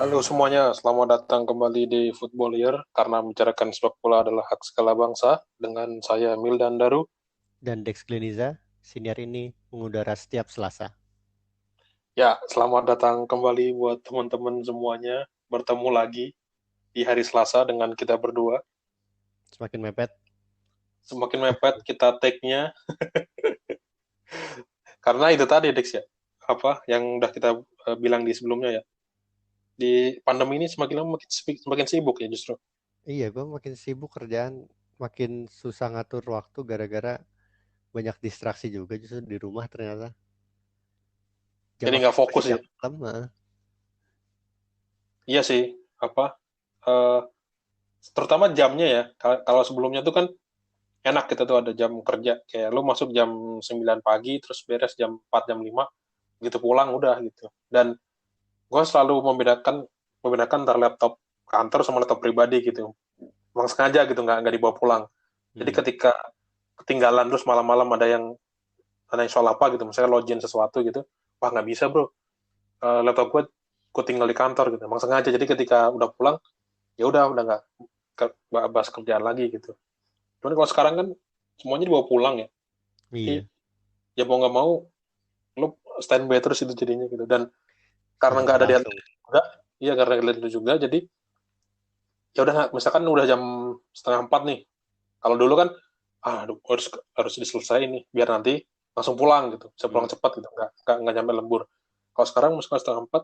Halo semuanya, selamat datang kembali di Football Year karena membicarakan sepak bola adalah hak segala bangsa dengan saya Mildan Daru. Dan Dex Gleniza, siniar ini mengudara setiap Selasa. Ya, selamat datang kembali buat teman-teman semuanya. Bertemu lagi di hari Selasa dengan kita berdua. Semakin mepet, Semakin mepet kita take-nya karena itu tadi Dex ya. Apa yang udah kita bilang di sebelumnya ya. Di pandemi ini semakin lama semakin sibuk ya justru. iya gue makin sibuk kerjaan, makin susah ngatur waktu gara-gara banyak distraksi juga justru di rumah ternyata. Jam Jadi nggak aktifnya fokus ya. jam malam, Iya sih, apa eh, terutama jamnya ya. Kalau sebelumnya tuh kan enak kita tuh ada jam kerja kayak lu masuk jam 9 pagi terus beres jam 4 jam 5 gitu pulang udah gitu. Dan gue selalu membedakan antara laptop kantor sama laptop pribadi gitu. Emang sengaja gitu nggak dibawa pulang. Jadi hmm. ketika ketinggalan terus malam-malam ada yang soal apa gitu misalnya login sesuatu gitu, wah nggak bisa bro. Laptop gue tinggal di kantor gitu. Emang sengaja jadi ketika udah pulang ya udah nggak bahas kerjaan lagi gitu. Cuman kalau sekarang kan semuanya dibawa pulang ya. Jadi Iya, ya mau nggak mau lu standby terus itu jadinya gitu. Dan karena harus nggak ada langsung. deadline juga, iya karena deadline itu juga, jadi ya udah misalkan udah jam setengah 4 nih. Kalau dulu kan, aduh harus harus diselesaikan nih biar nanti langsung pulang gitu, bisa pulang Hmm. cepat gitu, nggak nyampe lembur. Kalau sekarang misalkan setengah 4,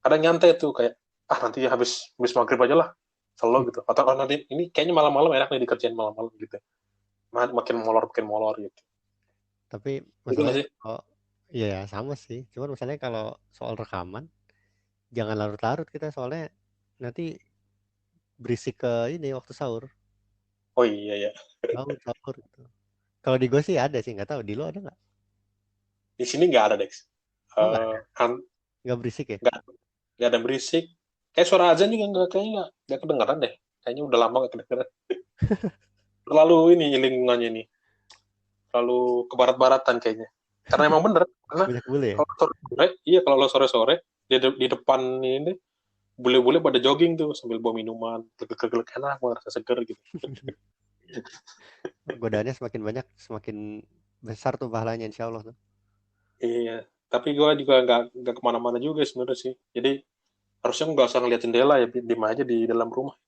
kadang nyantai tuh kayak nanti habis habis maghrib aja lah, selalu gitu. Atau nanti ini kayaknya malam-malam enak nih dikerjain malam-malam gitu. Makin molor gitu. Tapi Itu nggak masalahnya sih? kalau iya ya sama sih. Cuman masalahnya kalau soal rekaman jangan larut-larut kita soalnya nanti berisik ke ini waktu sahur. Oh iya ya. Sahur, sahur gitu. Kalau di gue sih ada sih, nggak tahu di lo ada nggak? Di sini nggak ada Dex. Oh nggak Eh, ada, kan nggak berisik ya? nggak ada berisik. Kayak suara azan juga kayaknya nggak kedengeran deh. Kayaknya udah lama nggak kedengeran. Terlalu ini lingkungannya ini, terlalu ke barat-baratan kayaknya. Karena emang bener, karena Banyak bule ya? kalau sore, iya kalau lo sore-sore di depan ini bule-bule pada jogging tuh sambil bawa minuman, gelek-gelek enak banget rasa seger gitu. Godaannya semakin banyak, semakin besar tuh pahalanya insya Allah tuh. Iya, tapi gue juga nggak kemana-mana juga sebenarnya sih. Jadi harusnya nggak usah ngeliat jendela ya, diem aja di dalam rumah.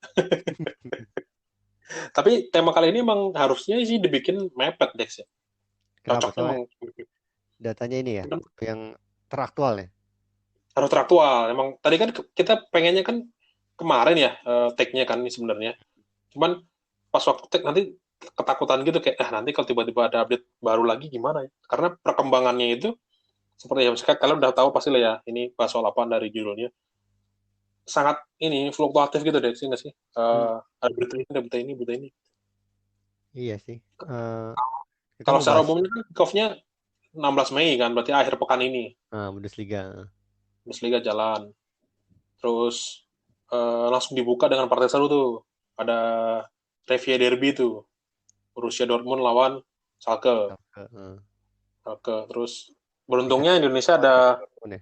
Tapi tema kali ini emang harusnya sih dibikin mepet Dex ya. Kenapa? Cocoknya Soalnya emang datanya ini ya, yang teraktual ya. harus teraktual. Emang tadi kan kita pengennya kan kemarin ya take-nya kan ini sebenarnya. Cuman pas waktu take nanti ketakutan gitu kayak nanti kalau tiba-tiba ada update baru lagi gimana ya? Karena perkembangannya itu seperti yang sekarang kalian udah tahu pasti lah ya ini bahas soal apa dari judulnya sangat ini fluktuatif gitu deh sih nggak sih. Hmm, Ada berita ini ada berita ini berita ini. iya sih. Eh, kita Kalau mau secara bahas umumnya kan kick-off-nya 16 Mei kan berarti akhir pekan ini Bundesliga. Bundesliga jalan. Terus langsung dibuka dengan partai seru tuh. Ada Revia Derby tuh. Borussia Dortmund lawan Schalke. Schalke. Terus Di beruntungnya sana Indonesia lawan ada Dortmund ya.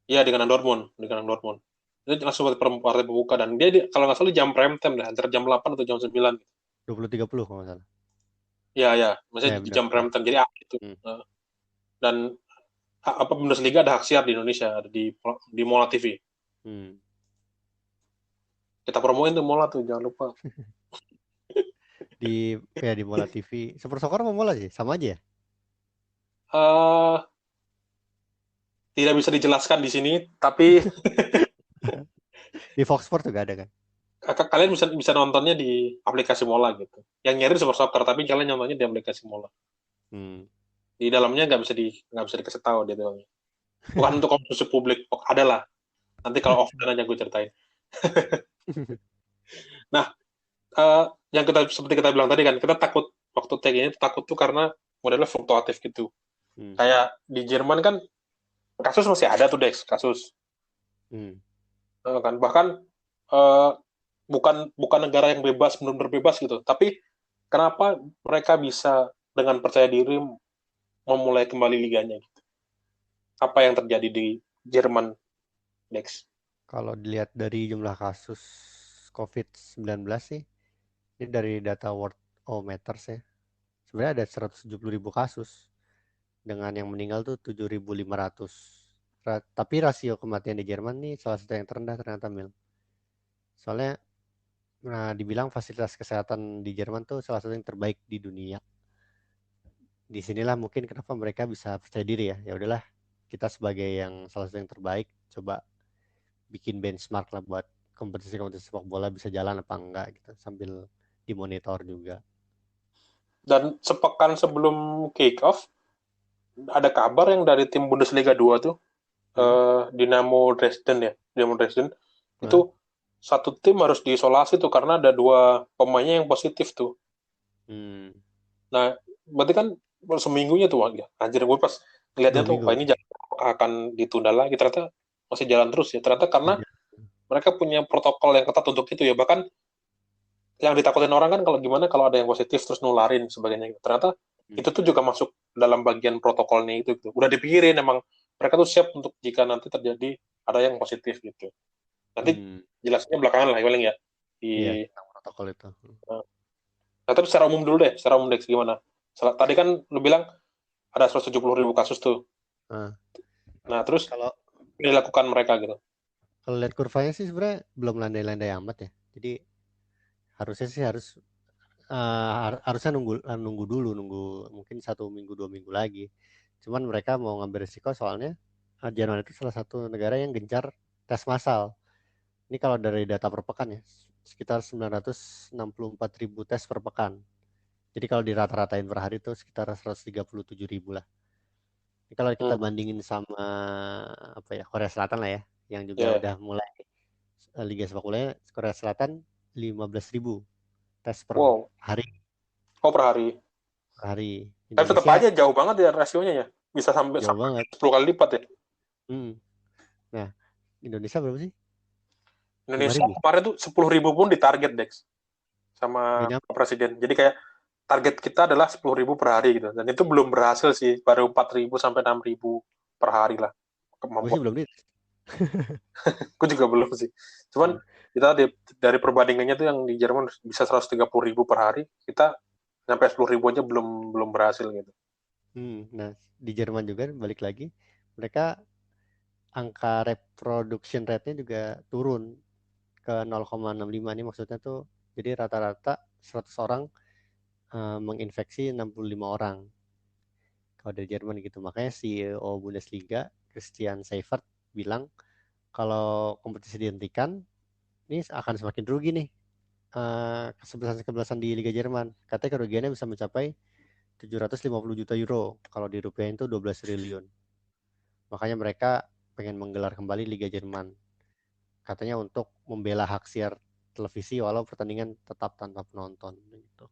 ya dengan Dortmund. Itu langsung buat partai pembuka dan dia kalau nggak salah jam prime time dah antara jam 8 atau jam 9. 20.30 kalau nggak salah. Ya ya, maksudnya Ya di benar jam benar. prime time jadi itu. Hmm. Dan apa Bundesliga ada hak siar di Indonesia ada di Mola TV. Hmm. Kita promoin tuh Mola tuh jangan lupa. Di Mola TV. Super Soccer sama Mola sih, sama aja ya. eh Tidak bisa dijelaskan di sini, tapi Di Fox Sports juga ada kan. kalian bisa bisa nontonnya di aplikasi Mola gitu. Yang nyari Super Soccer, tapi kalian nontonnya di aplikasi Mola. Hmm. Di dalamnya nggak bisa dikasih tahu di dalamnya. Bukan untuk konsumsi publik, ada lah. Nanti kalau offline aja gue ceritain. Nah, eh, yang seperti kita bilang tadi kan, kita takut waktu tag ini takut tuh karena modelnya fluktuatif gitu. Hmm. Kayak di Jerman kan kasus masih ada tuh Dex, kasus. Hmm. Kan bahkan eh, bukan bukan negara yang bebas benar-benar bebas gitu. Tapi kenapa mereka bisa dengan percaya diri memulai kembali liganya gitu? Apa yang terjadi di Jerman, Dex? Kalau dilihat dari jumlah kasus COVID-19 sih, ini dari data Worldometers ya. Sebenarnya ada 170.000 kasus dengan yang meninggal tuh 7.500. Tapi rasio kematian di Jerman nih salah satu yang terendah ternyata Mil. Soalnya dibilang fasilitas kesehatan di Jerman tuh salah satu yang terbaik di dunia. Di sinilah mungkin kenapa mereka bisa percaya diri ya. Ya udahlah, kita sebagai yang salah satu yang terbaik coba bikin benchmark lah buat kompetisi-kompetisi sepak bola bisa jalan apa enggak gitu sambil dimonitor juga. Dan sepekan sebelum kick off ada kabar yang dari tim Bundesliga 2 tuh, Hmm? Dinamo Dresden ya, Dinamo Dresden Hah? itu satu tim harus diisolasi tuh karena ada dua pemainnya yang positif tuh. Hmm. Nah, berarti kan seminggunya tuh, wah, ya, anjir gue pas ngeliatnya Dua tuh, wah minggu. ini akan ditunda lagi. Ternyata masih jalan terus ya. Ternyata karena Iya. mereka punya protokol yang ketat untuk itu ya. Bahkan yang ditakutin orang kan kalau gimana kalau ada yang positif terus nularin sebagainya. Ternyata Hmm. itu tuh juga masuk dalam bagian protokolnya itu. Gitu. Udah dipikirin emang mereka tuh siap untuk jika nanti terjadi ada yang positif gitu. Nanti Hmm. jelasnya belakangan lah paling ya. Iya, Di tentang protokol itu. Nah, tapi secara umum dulu deh, secara umum deh gimana? Tadi kan lu bilang ada 170.000 kasus tuh. Nah, Nah, terus kalau dilakukan mereka gitu. kalau lihat kurvanya sih sebenarnya belum landai-landai amat ya. Jadi harusnya sih harusnya nunggu nunggu dulu, nunggu mungkin 1 minggu 2 minggu lagi. Cuman mereka mau ngambil risiko soalnya Jerman itu salah satu negara yang gencar tes massal. Ini kalau dari data per pekan ya, sekitar 964.000 tes per pekan. Jadi kalau dirata-ratain per hari itu sekitar 137.000 lah. Ini kalau kita Hmm, bandingin sama apa ya, Korea Selatan lah ya, yang juga ya. Yeah. udah mulai Liga Sepak Bolanya, Korea Selatan 15.000 tes per Wow. hari. Oh, per hari. Per hari. Tapi tetap Indonesia aja jauh banget ya rasionya ya. Bisa sampai jauh banget. 10 kali lipat ya. Hmm. Nah, Indonesia berapa sih? lima Indonesia ribu kemarin tuh 10.000 pun ditarget, Dex. Sama Gak nyampe. Presiden. Jadi kayak target kita adalah 10.000 per hari gitu. Dan itu belum berhasil sih. Baru 4.000 sampai 6.000 per hari lah Gue sih kemampuan. belum di. Gue juga belum sih. Cuman kita dari perbandingannya tuh yang di Jerman bisa 130.000 per hari. Kita sampai 10.000 aja belum belum berhasil gitu. Nah, di Jerman juga balik lagi, mereka angka reproduction rate-nya juga turun ke 0,65 nih maksudnya tuh. Jadi rata-rata 100 orang menginfeksi 65 orang. Kalau dari Jerman gitu. Makanya CEO Bundesliga, Christian Seifert, bilang kalau kompetisi dihentikan, ini akan semakin rugi nih kesebelasan-kesebelasan di Liga Jerman. Katanya kerugiannya bisa mencapai 750 juta euro. Kalau di rupiah itu 12 triliun. Makanya mereka pengen menggelar kembali Liga Jerman. Katanya untuk membela hak siar televisi walau pertandingan tetap tanpa penonton gitu.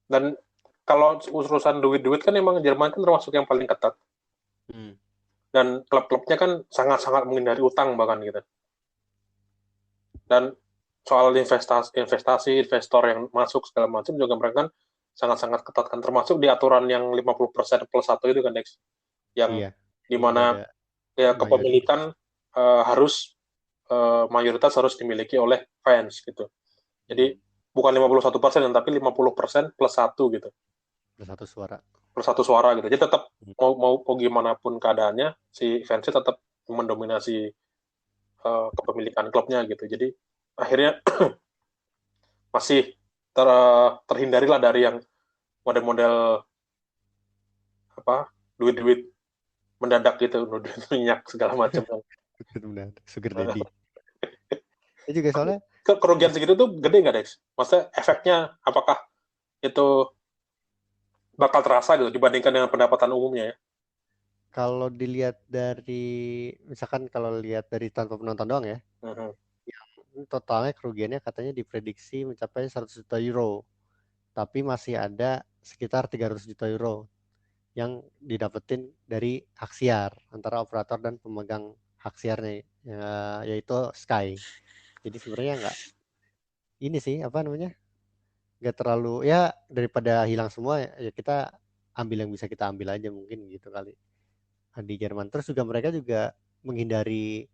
Dan kalau urusan duit-duit kan emang Jerman kan termasuk yang paling ketat. Hmm. Dan klub-klubnya kan sangat-sangat menghindari utang bahkan gitu. Dan soal investasi, investor yang masuk segala macam juga mereka kan sangat-sangat ketat kan. Termasuk di aturan yang 50% plus satu itu kan, Dex. Yang Iya, yang udah ada dimana ya mayoritas. kepemilikan harus mayoritas harus dimiliki oleh fans gitu. Jadi Hmm. bukan 51%, tapi 50% plus satu gitu. Bersatu suara. Plus satu suara gitu. Jadi tetap Hmm. mau gimana pun keadaannya, si fansnya tetap mendominasi kepemilikan klubnya gitu. Jadi akhirnya masih terhindari lah dari yang model-model apa duit-duit mendadak gitu, duit minyak segala macam. Benar, sugar daddy. Itu juga soalnya Kerugian segitu tuh gede nggak, Dex? Maksudnya efeknya apakah itu bakal terasa gitu dibandingkan dengan pendapatan umumnya ya? kalau dilihat dari misalkan kalau lihat dari tanpa penonton doang ya, Mhm. totalnya kerugiannya katanya diprediksi mencapai 100 juta euro. Tapi masih ada sekitar 300 juta euro yang didapetin dari hak siar antara operator dan pemegang hak siarnya ya, yaitu Sky. Jadi sebenarnya nggak ini sih apa namanya nggak terlalu ya daripada hilang semua ya kita ambil yang bisa kita ambil aja mungkin gitu kali di Jerman. Terus juga mereka juga menghindari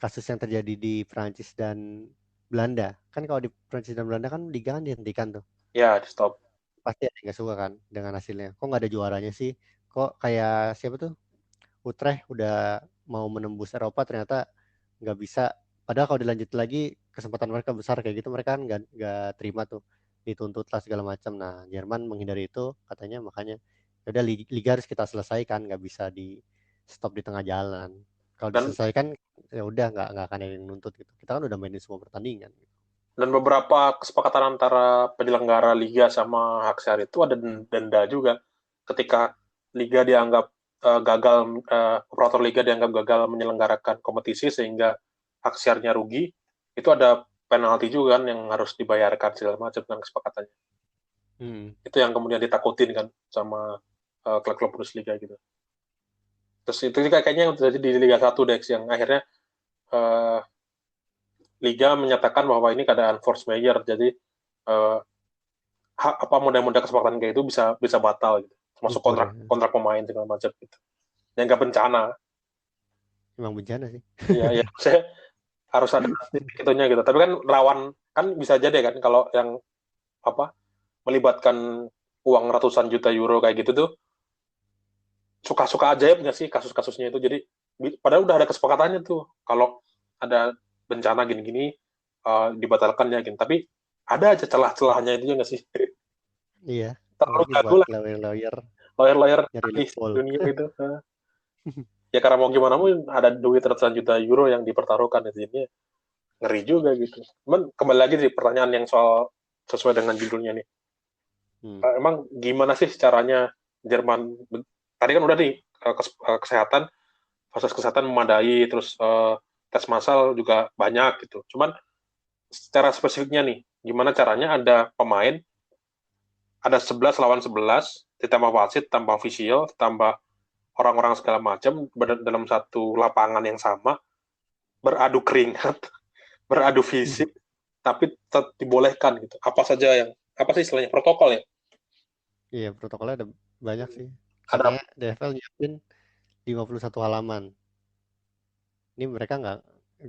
kasus yang terjadi di Prancis dan Belanda. Kan kalau di Prancis dan Belanda kan liga kan dihentikan tuh. Ya, di stop. Pasti ada yang nggak suka kan dengan hasilnya. Kok nggak ada juaranya sih? Kok kayak siapa tuh? Utrecht udah mau menembus Eropa ternyata nggak bisa. Padahal kalau dilanjut lagi kesempatan mereka besar kayak gitu mereka kan nggak terima tuh, dituntut lah segala macam. Nah Jerman menghindari itu katanya, makanya ya udah liga harus kita selesaikan, nggak bisa di stop di tengah jalan. Kalau Dan diselesaikan ya udah nggak akan ada yang nuntut gitu. Kita kan udah mainin semua pertandingan. dan beberapa kesepakatan antara penyelenggara liga sama Haksiar itu ada denda juga ketika liga dianggap gagal, operator liga dianggap gagal menyelenggarakan kompetisi sehingga Haksiarnya rugi, itu ada penalti juga kan yang harus dibayarkan segala macam dengan kesepakatannya. Hmm. Itu yang kemudian ditakutin kan sama klub-klub Bundesliga gitu. Terus itu juga kayaknya yang terjadi di Liga 1 Dex yang akhirnya uh, Liga menyatakan bahwa ini keadaan force majeure, jadi uh, apa model-model kesepakatan kayak itu bisa bisa batal gitu, termasuk Gugur kontrak ya. kontrak pemain segala macam gitu. Yang nggak bencana, Emang bencana sih. ya saya harus ada titik itunya gitu. Tapi kan rawan, kan bisa jadi kan kalau yang apa melibatkan uang ratusan juta euro kayak gitu tuh suka-suka ajaib nggak sih kasus-kasusnya itu. Jadi padahal udah ada kesepakatannya tuh kalau ada bencana gini-gini dibatalkan ya gitu. Tapi ada aja celah-celahnya itu nggak sih. Iya. Terlalu Apalagi jago buat lah lawyer-lawyer lawyer-lawyer nyari di loophole. dunia itu. Ya karena mau gimana mau ada duit ratusan juta euro yang dipertaruhkan itu, jadinya ngeri juga gitu. Cuman kembali lagi sih pertanyaan yang soal sesuai dengan judulnya nih. Hmm. Emang gimana sih caranya Jerman? Tadi kan udah nih kesehatan, fasilitas kesehatan memadai, terus tes massal juga banyak gitu. Cuman secara spesifiknya nih, gimana caranya ada pemain, ada 11 lawan 11, ditambah wasit, tambah official, tambah orang-orang segala macam dalam satu lapangan yang sama, beradu keringat, beradu fisik, tapi tetap dibolehkan gitu. Apa saja yang, apa sih istilahnya, protokol ya? Iya, protokolnya ada banyak sih. Ada, Katanya DFL nyiapin 51 halaman. Ini mereka nggak,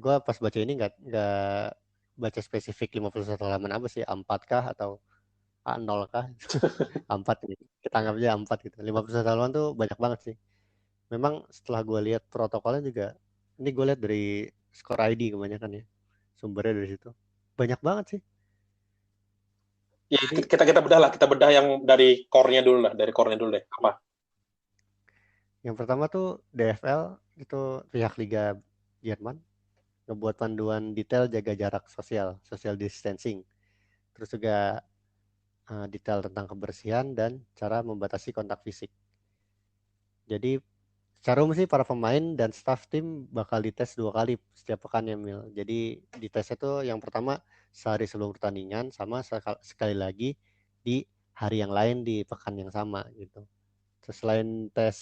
gue pas baca ini nggak baca spesifik 51 halaman apa sih, A4 kah atau A0 kah? A4 gitu. Kita anggap aja A4 gitu. 51 halaman tuh banyak banget sih. Memang setelah gue lihat protokolnya juga, ini gue lihat dari Skor ID kebanyakan ya. Sumbernya dari situ. Banyak banget sih. ya Jadi kita bedah lah, kita bedah yang dari core-nya dulu lah, dari core-nya dulu deh. Apa? yang pertama tuh DFL itu pihak Liga Jerman ngebuat panduan detail jaga jarak sosial, social distancing. Terus juga detail tentang kebersihan dan cara membatasi kontak fisik. Jadi secara umum sih para pemain dan staff tim bakal dites 2 kali setiap pekan ya Mil. Jadi ditesnya tuh yang pertama sehari sebelum pertandingan sama sekali lagi di hari yang lain di pekan yang sama gitu. Terus selain tes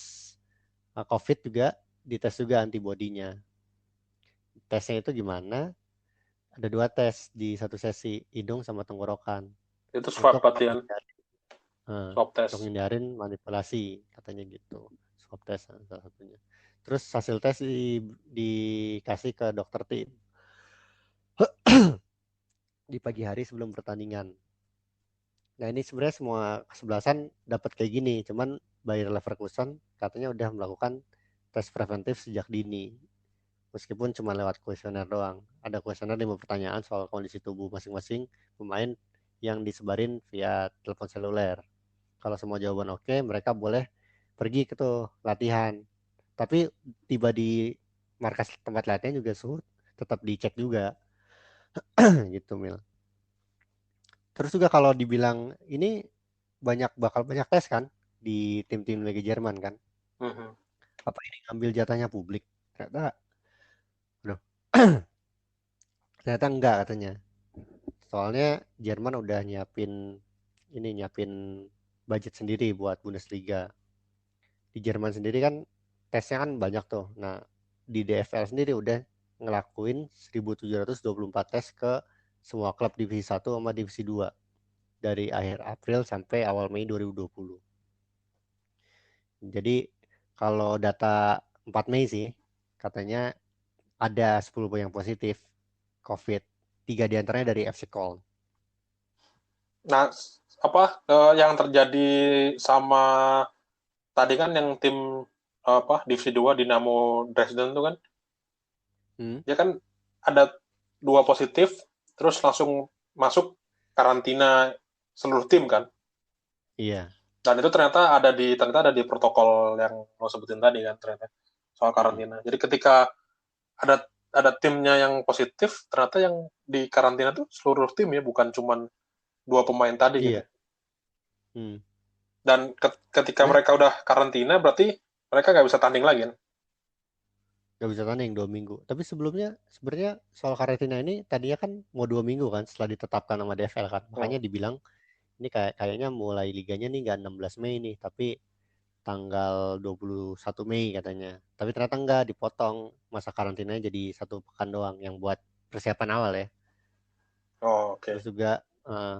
COVID juga dites juga antibodinya. Tesnya itu gimana? Ada 2 tes di satu sesi, hidung sama tenggorokan, Itu swab untuk berarti kan, eh, swab untuk test. hindarin manipulasi katanya gitu. Swab test salah satunya. Terus hasil tes dikasih ke dokter tim di pagi hari sebelum pertandingan. Nah ini sebenarnya semua kesebelasan dapat kayak gini, cuman Bayer Leverkusen katanya udah melakukan tes preventif sejak dini, meskipun cuma lewat kuesioner doang. Ada kuesioner 5 pertanyaan soal kondisi tubuh masing-masing pemain yang disebarin via telepon seluler. Kalau semua jawaban oke, mereka boleh pergi ke tuh latihan. Tapi tiba di markas tempat latihan juga suhu tetap dicek juga gitu Mil. Terus juga kalau dibilang ini bakal banyak tes kan di tim-tim Liga Jerman kan. Mhm. Apa ini ngambil jatahnya publik? Ternyata, aduh, ternyata enggak katanya. Soalnya Jerman udah nyiapin budget sendiri buat Bundesliga. Di Jerman sendiri kan tesnya kan banyak tuh. Nah, di DFL sendiri udah ngelakuin 1.724 tes ke semua klub divisi 1 sama divisi 2 dari akhir April sampai awal Mei 2020. Jadi kalau data 4 Mei sih, Katanya ada 10 yang positif COVID. 3 diantaranya dari FC Call. Nah, yang terjadi sama tadi kan yang tim divisi 2 Dinamo Dresden itu kan, ya kan ada 2 positif, terus langsung masuk karantina seluruh tim kan. Iya. Dan itu ternyata ada di protokol yang lo sebutin tadi kan ternyata soal Mm-mm. karantina. Jadi ketika ada ada timnya yang positif, ternyata yang di karantina tuh seluruh tim ya, bukan cuma 2 pemain tadi gitu. Iya. Hmm. Dan ketika Sebenarnya mereka udah karantina, berarti mereka nggak bisa tanding lagi kan? nggak bisa tanding 2 minggu. Tapi sebelumnya sebenarnya soal karantina ini tadinya kan mau 2 minggu kan setelah ditetapkan sama DFL kan. Hmm. Makanya dibilang ini kayaknya mulai liganya nih nggak 16 Mei nih, tapi tanggal 21 Mei katanya. Tapi ternyata enggak, dipotong masa karantinanya jadi 1 pekan doang yang buat persiapan awal ya. Oh, oke. Terus juga eh,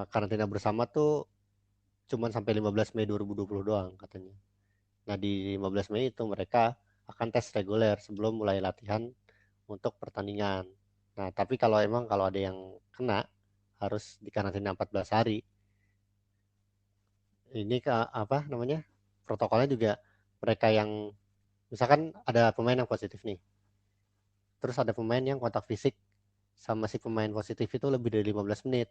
karantina bersama tuh cuman sampai 15 Mei 2020 doang katanya. Nah, di 15 Mei itu mereka akan tes reguler sebelum mulai latihan untuk pertandingan. Nah, tapi kalau ada yang kena harus dikarantina 14 hari. Ini ke apa namanya? Protokolnya juga mereka yang misalkan ada pemain yang positif nih. Terus ada pemain yang kontak fisik sama si pemain positif itu lebih dari 15 menit.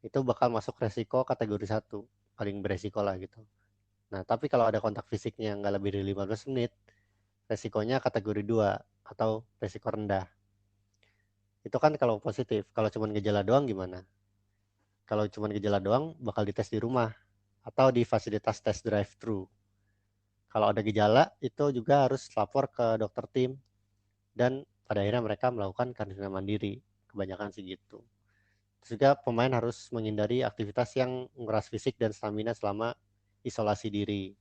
Itu bakal masuk resiko kategori 1, paling beresiko lah gitu. Nah, tapi kalau ada kontak fisiknya nggak lebih dari 15 menit, resikonya kategori 2 atau resiko rendah. Itu kan kalau positif. Kalau cuma gejala doang gimana? Kalau cuma gejala doang bakal dites di rumah atau di fasilitas tes drive-thru. Kalau ada gejala itu juga harus lapor ke dokter tim dan pada akhirnya mereka melakukan karantina mandiri. Kebanyakan sih gitu. Terus juga pemain harus menghindari aktivitas yang menguras fisik dan stamina selama isolasi diri.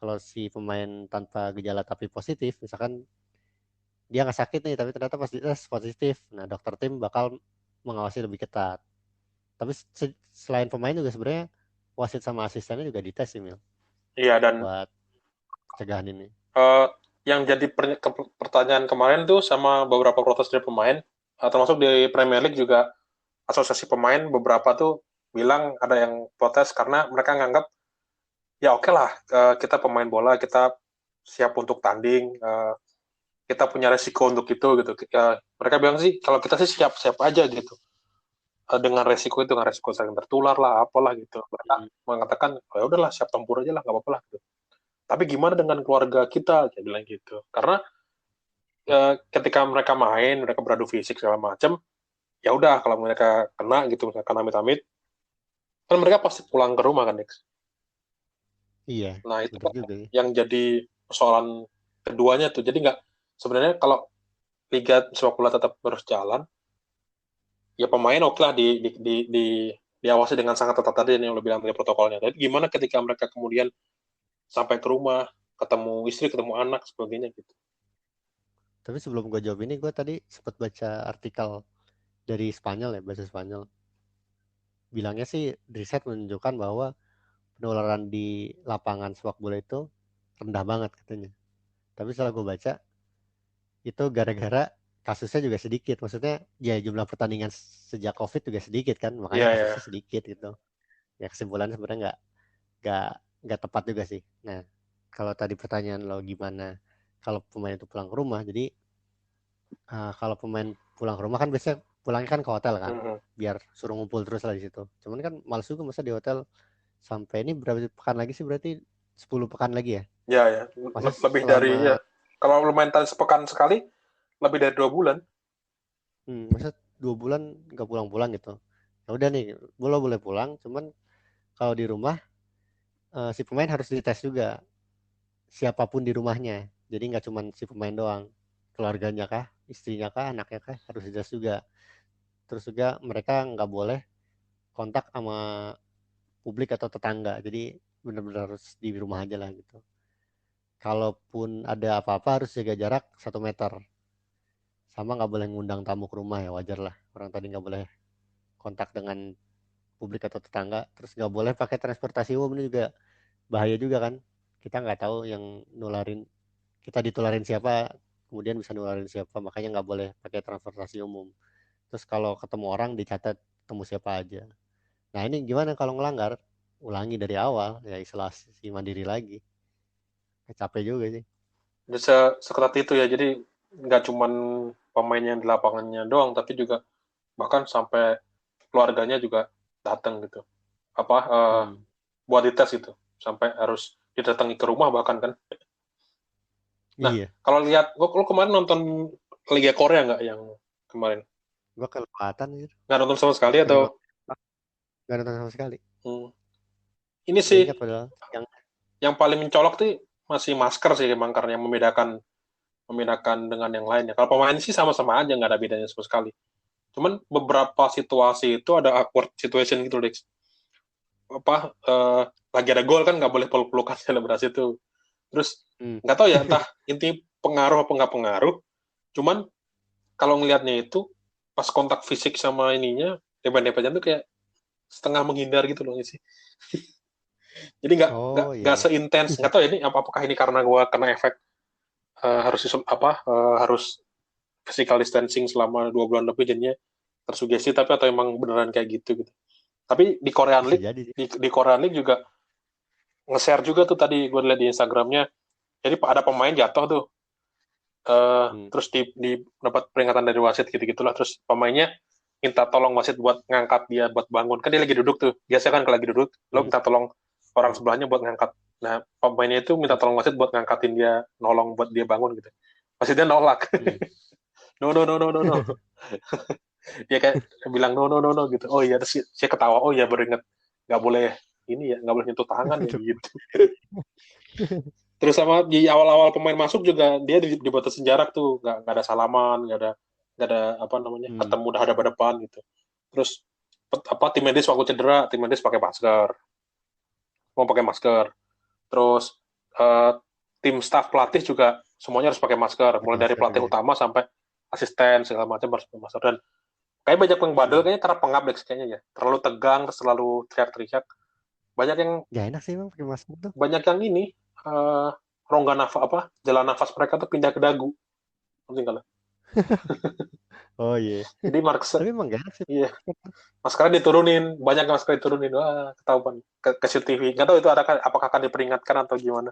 Kalau si pemain tanpa gejala tapi positif, misalkan dia nggak sakit nih tapi ternyata pas dites positif, nah dokter tim bakal mengawasi lebih ketat. Tapi selain pemain juga sebenarnya wasit sama asistennya juga dites sih Mil, Iya, dan buat pencegahan ini. eh, yang jadi pertanyaan kemarin tuh sama beberapa protes dari pemain, termasuk di Premier League juga asosiasi pemain beberapa tuh bilang ada yang protes karena mereka nganggap ya oke lah, kita pemain bola, kita siap untuk tanding, kita punya resiko untuk itu gitu. Mereka bilang sih kalau kita sih siap-siap aja gitu. Dengan resiko itu, dengan resiko saling tertular lah, apalah gitu. Mereka Hmm. mengatakan, oh, ya udahlah siap tempur aja lah, nggak apa-apa lah gitu. Tapi gimana dengan keluarga kita? Dia bilang gitu. Karena ketika mereka main, mereka beradu fisik segala macam, ya udah kalau mereka kena gitu, misalkan amit-amit, kan mereka pasti pulang ke rumah kan, Dex. Iya, Nah itu bener kan juga ya. yang jadi persoalan keduanya tuh. Jadi nggak, sebenarnya kalau liga sepak bola tetap berjalan, ya pemain oke lah diawasi dengan sangat ketat tadi yang lo bilang dari protokolnya. Tapi gimana ketika mereka kemudian sampai ke rumah, ketemu istri, ketemu anak, sebagainya gitu. Tapi sebelum gue jawab ini, gue tadi sempat baca artikel dari Spanyol ya, bahasa Spanyol. Bilangnya sih riset menunjukkan bahwa penularan di lapangan sepak bola itu rendah banget katanya. Tapi setelah gue baca, itu gara-gara kasusnya juga sedikit. Maksudnya ya jumlah pertandingan sejak COVID juga sedikit kan, makanya Iya, kasusnya ya. sedikit gitu. Ya kesimpulannya sebenarnya nggak nggak tepat juga sih. Nah, kalau tadi pertanyaan lo gimana kalau pemain itu pulang ke rumah, jadi kalau pemain pulang ke rumah kan biasanya pulangnya kan ke hotel kan, Mm-hmm. biar suruh ngumpul terus lah di situ. Cuman kan males juga masa di hotel sampai ini berapa pekan lagi sih berarti 10 pekan lagi ya. Ya, ya. Masa Lebih dari, selama ya. Kalau lu main tadi sepekan sekali, lebih dari 2 bulan. masa 2 bulan nggak pulang-pulang gitu. Ya udah nih, boleh pulang, cuman kalau di rumah si pemain harus dites juga siapapun di rumahnya. Jadi nggak cuman si pemain doang, keluarganya kah, istrinya kah, anaknya kah harus dites juga. Terus juga mereka nggak boleh kontak sama publik atau tetangga. Jadi benar-benar harus di rumah aja lah gitu. Kalaupun ada apa-apa harus jaga jarak 1 meter. Sama nggak boleh ngundang tamu ke rumah ya wajar lah. Orang tadi nggak boleh kontak dengan publik atau tetangga. Terus nggak boleh pakai transportasi umum ini juga bahaya juga kan. Kita nggak tahu yang nularin kita ditularin siapa, kemudian bisa nularin siapa, makanya nggak boleh pakai transportasi umum. Terus kalau ketemu orang dicatat ketemu siapa aja. Nah ini gimana kalau ngelanggar? Ulangi dari awal, ya isolasi mandiri lagi. Capek juga sih. Bisa seketat itu ya, jadi nggak cuman pemain yang di lapangannya doang, tapi juga bahkan sampai keluarganya juga datang gitu. Apa Hmm. buat dites itu, sampai harus didatangi ke rumah bahkan kan. Nah, Iya, kalau lihat, lo kemarin nonton Liga Korea nggak yang kemarin? gua kelewatan gitu. Nggak nonton sama sekali atau? Penyebab nggak nonton sama sekali. Hmm, ini Udah sih ingat padahal yang yang paling mencolok tuh masih masker sih emang, karena yang membedakan dengan yang lainnya. Kalau pemain sih sama-sama aja, nggak ada bedanya sama sekali. Cuman beberapa situasi itu ada awkward situation gitu, Dex. Apa lagi ada gol kan nggak boleh peluk-pelukan selebrasi itu. Terus hmm. nggak tahu ya, entah inti pengaruh apa nggak pengaruh. Cuman kalau ngelihatnya itu pas kontak fisik sama ininya, depan-depannya tuh kayak setengah menghindar gitu loh sih. Jadi nggak nggak Oh nggak iya. seintens. Nggak tahu ya ini apakah ini karena gue kena efek harus physical distancing selama 2 bulan lebih, jadinya tersugesti, tapi atau emang beneran kayak gitu. Tapi di Korean Bisa League, jadi sih. di Korean League juga nge-share juga tuh, tadi gue lihat di Instagramnya. Jadi ada pemain jatuh tuh, Hmm. terus di dapat peringatan dari wasit gitu-gitulah. Terus pemainnya minta tolong wasit buat ngangkat dia buat bangun. Kan dia lagi duduk tuh. Biasa kan kalau lagi duduk, lo Hmm. minta tolong orang Hmm. sebelahnya buat ngangkat. Nah, pemainnya itu minta Hmm. tolong wasit buat ngangkatin dia, nolong buat dia bangun gitu. Wasitnya nolak. Hmm. No, no, no, no, no, no. Dia kayak bilang no, no, no, no gitu. Oh iya, terus saya ketawa. Oh iya, baru inget. Nggak boleh ini ya, nggak boleh nyentuh tangan ya gitu. Terus sama di awal-awal pemain masuk juga dia dibatasin jarak tuh, nggak ada salaman, nggak ada apa namanya, Hmm. ketemu udah hadapan gitu. Terus apa, tim medis waktu cedera, tim medis pakai masker, mau pakai masker. Terus eh, tim staff pelatih juga semuanya harus pakai masker, Pakai mulai dari masker pelatih juga ya. utama sampai asisten segala macam harus pakai masker. Dan kayak banyak yang bandel Hmm. kayaknya karena pengap deh kayaknya ya, terlalu tegang, terus terlalu teriak-teriak. Banyak yang Gak enak sih emang pakai masker tuh. banyak yang ini eh, rongga nafas apa, jalan nafas mereka tuh pindah ke dagu, penting kan. Oh iya. Jadi Tapi emang gak enak sih. iya, maskernya diturunin, banyak yang masker diturunin, wah ketahuan ke CCTV. Nggak tahu itu ada apakah akan diperingatkan atau gimana.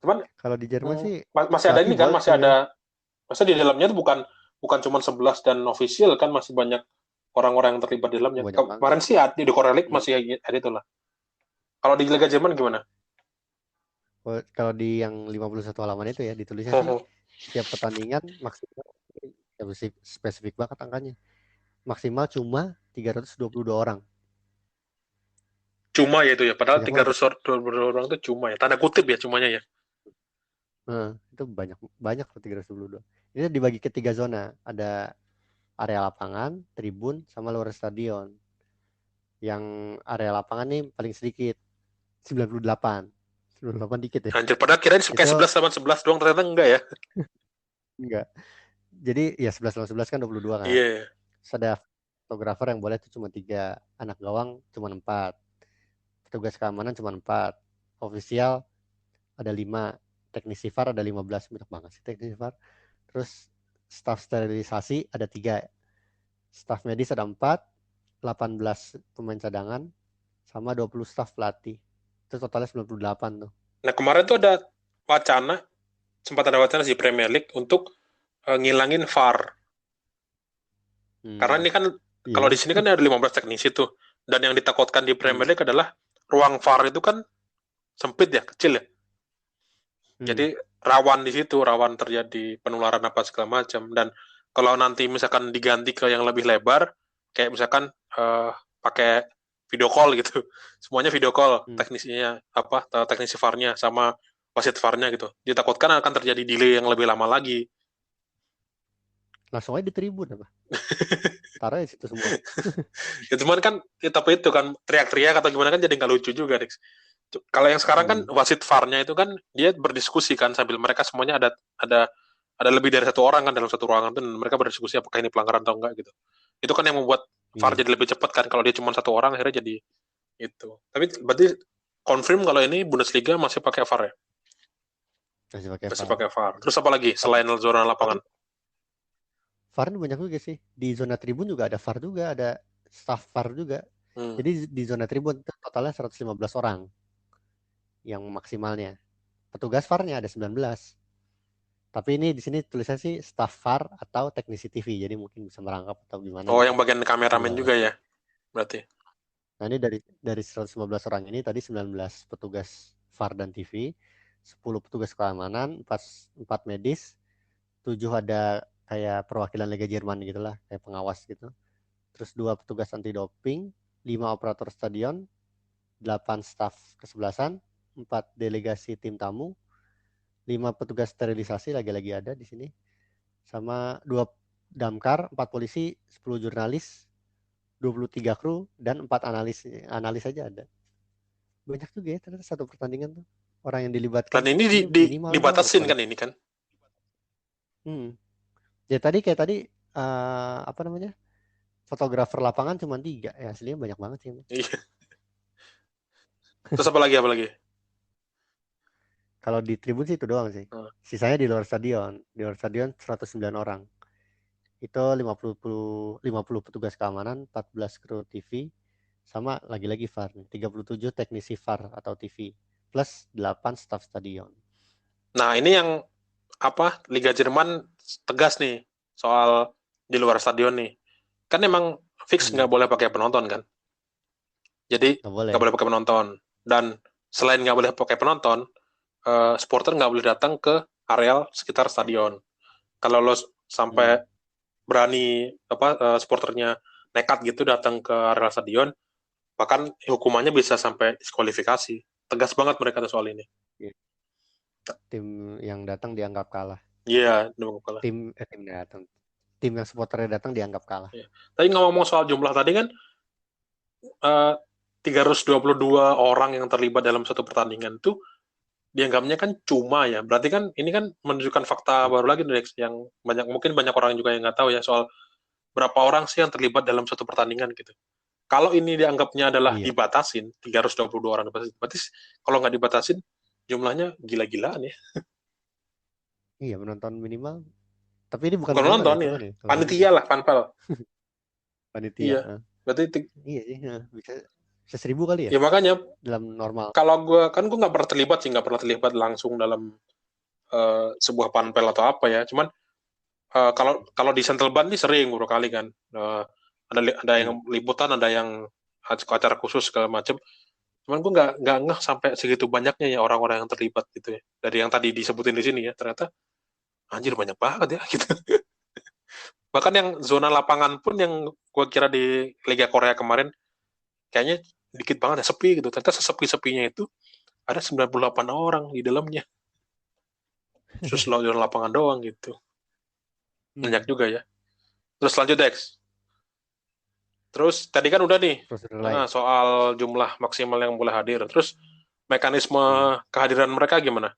Cuman Kalau di Jerman sih masih ada pelatih ini kan, boleh masih ya. ada, masa di dalamnya itu bukan bukan cuma 11 dan official kan, masih banyak orang-orang yang terlibat di dalamnya. Banyak banget. Kemarin sih di Korea League Hmm. masih ada itulah. Kalau di Liga Jerman gimana? Kalau di yang 51 halaman itu ya ditulisnya sih setiap pertandingan maksimal, ya spesifik banget angkanya. Maksimal cuma 322 orang. Cuma ya itu ya, padahal Banyak tiga banget. resort orang itu cuma ya, tanda kutip ya cumanya ya. Itu banyak banyak loh 322. Ini dibagi ke 3 zona. Ada area lapangan, tribun, sama luar stadion. Yang area lapangan nih paling sedikit, 98. 98 dikit ya. Anjir, padahal kirain kayak Itu 11 sama 11 doang, ternyata enggak ya. enggak. Jadi ya 11 lawan 11 kan 22 kan. Iya. Yeah. Terus ada fotografer yang boleh itu cuma 3. Anak gawang cuma 4. Petugas keamanan cuma 4. Ofisial ada 5. Teknisi VAR ada 15. Banyak banget sih teknisi VAR. Terus staf sterilisasi ada 3. Staf medis ada 4. 18 pemain cadangan sama 20 staf pelatih. Itu totalnya 98 tuh. Nah, kemarin tuh ada wacana, sempat ada wacana di Premier League untuk ngilangin VAR. Karena ini kan kalau Iya. di sini kan ada 15 teknisi tuh. Dan yang ditakutkan di Hmm. Premier League adalah ruang VAR itu kan sempit ya, kecil ya. Hmm. Jadi rawan di situ, rawan terjadi penularan apa segala macam. Dan kalau nanti misalkan diganti ke yang lebih lebar, kayak misalkan pakai video call gitu, semuanya video call, Hmm. teknisinya apa, teknisi VAR-nya sama wasit VAR-nya gitu. Ditakutkan akan terjadi delay yang lebih lama lagi. Langsung aja di tribun apa? Taruh di situ semua. Ya cuman kan, ya, tapi itu kan teriak-teriak atau gimana kan jadi nggak lucu juga, Dex. Kalau yang sekarang kan Hmm. wasit VAR-nya itu kan dia berdiskusi kan, sambil mereka semuanya ada ada lebih dari satu orang kan dalam satu ruangan tuh, dan mereka berdiskusi apakah ini pelanggaran atau enggak gitu. Itu kan yang membuat VAR Iya. jadi lebih cepat kan, kalau dia cuma satu orang akhirnya jadi itu. Tapi berarti confirm kalau ini Bundesliga masih pakai VAR ya? Masih pakai Masih VAR. pakai VAR. Terus apa lagi Tapi selain zona VAR, lapangan? VAR ini banyak juga sih. Di zona tribun juga ada VAR juga, ada staff VAR juga. Hmm. Jadi di zona tribun itu totalnya 115 orang yang maksimalnya. Petugas VAR-nya ada 19. Tapi ini di sini tulisannya sih staff VAR atau teknisi TV. Jadi mungkin bisa merangkap atau gimana Oh, gitu. yang bagian kameramen Dua. juga ya, berarti. Nah, ini dari 115 orang ini tadi 19 petugas VAR dan TV, 10 petugas keamanan, 4 medis, 7 ada kayak perwakilan Liga Jerman gitulah, kayak pengawas gitu. Terus 2 petugas anti doping, 5 operator stadion, 8 staf kesebelasan, 4 delegasi tim tamu, 5 petugas sterilisasi lagi-lagi ada di sini, sama 2 damkar, 4 polisi, 10 jurnalis, 23 kru, dan 4 analis. Analis saja ada. Banyak juga ya ternyata satu pertandingan tuh. Orang yang Dan dilibatkan. ini Ini minimal nih orang dibatasin berapa nih? kan ini kan? Hmm. Ya tadi kayak tadi apa namanya? Fotografer lapangan cuma 3. Ya aslinya banyak banget sih. Iya. Terus apa lagi, apa lagi? Kalau di tribun sih itu doang sih. Hmm. Sisanya di luar stadion. Di luar stadion 109 orang. Itu 50 petugas keamanan, 14 kru TV, sama lagi-lagi VAR nih, 37 teknisi VAR atau TV, plus 8 staf stadion. Nah, ini yang apa? Liga Jerman tegas nih soal di luar stadion nih. Kan emang fix Hmm, nggak boleh pakai penonton kan? Jadi nggak nggak boleh. boleh pakai penonton. Dan selain nggak boleh pakai penonton, supporter nggak boleh datang ke areal sekitar stadion. Kalau lo sampai Hmm. berani apa supporternya nekat gitu datang ke areal stadion, bahkan hukumannya bisa sampai diskualifikasi. Tegas banget mereka tuh soal ini. Tim yang datang dianggap kalah. Iya, yeah, kalah. Tim datang. Tim yang supporternya datang dianggap kalah. Yeah. Tadi ngomong soal jumlah tadi kan, 322 orang yang terlibat dalam satu pertandingan itu dianggapnya kan cuma ya. Berarti kan ini kan menunjukkan fakta Hmm. baru lagi Dex, yang mungkin banyak orang juga yang nggak tahu ya soal berapa orang sih yang terlibat dalam satu pertandingan gitu. Kalau ini dianggapnya adalah Iya, dibatasin, 322 orang dibatasin, berarti kalau nggak dibatasin jumlahnya gila-gilaan ya. iya menonton minimal. Tapi ini bukan Bukan penonton ya, nonton ya, cuman ya kalau tadi panitia lah, panpel. panitia. Iya, berarti Iya sih, bisa bisa 1.000 kali ya ya makanya dalam normal. kalau gue nggak pernah terlibat sih, nggak pernah terlibat langsung dalam sebuah panpel atau apa ya. Cuman kalau kalau di Central Band ini sering beberapa kali kan. Ada Hmm. yang liputan, ada yang acara khusus segala macam. Cuman gue nggak ngeh sampai segitu banyaknya ya orang-orang yang terlibat gitu ya. Dari yang tadi disebutin di sini ya, ternyata anjir banyak banget ya gitu. Bahkan yang zona lapangan pun yang gue kira di Liga Korea kemarin kayaknya dikit banget ya, sepi gitu. Ternyata sesepi-sepinya itu ada 98 orang di dalamnya. Terus zona lapangan doang gitu. Banyak Hmm. juga ya. Terus lanjut Dex. Terus tadi kan udah nih Prosedur lain. soal jumlah maksimal yang boleh hadir. Terus mekanisme Hmm. kehadiran mereka gimana?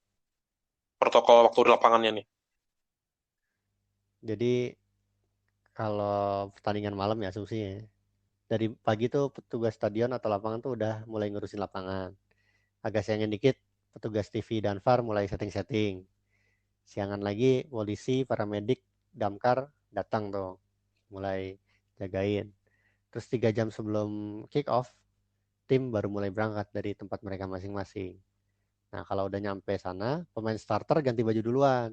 Protokol waktu di lapangannya nih. Jadi kalau pertandingan malam ya asumsinya. Dari pagi tuh petugas stadion atau lapangan tuh udah mulai ngurusin lapangan. Agak siangin dikit petugas TV dan VAR mulai setting-setting. Siangan lagi polisi, paramedik, damkar datang tuh mulai jagain. Terus 3 jam sebelum kick off tim baru mulai berangkat dari tempat mereka masing-masing. Nah kalau udah nyampe sana pemain starter ganti baju duluan.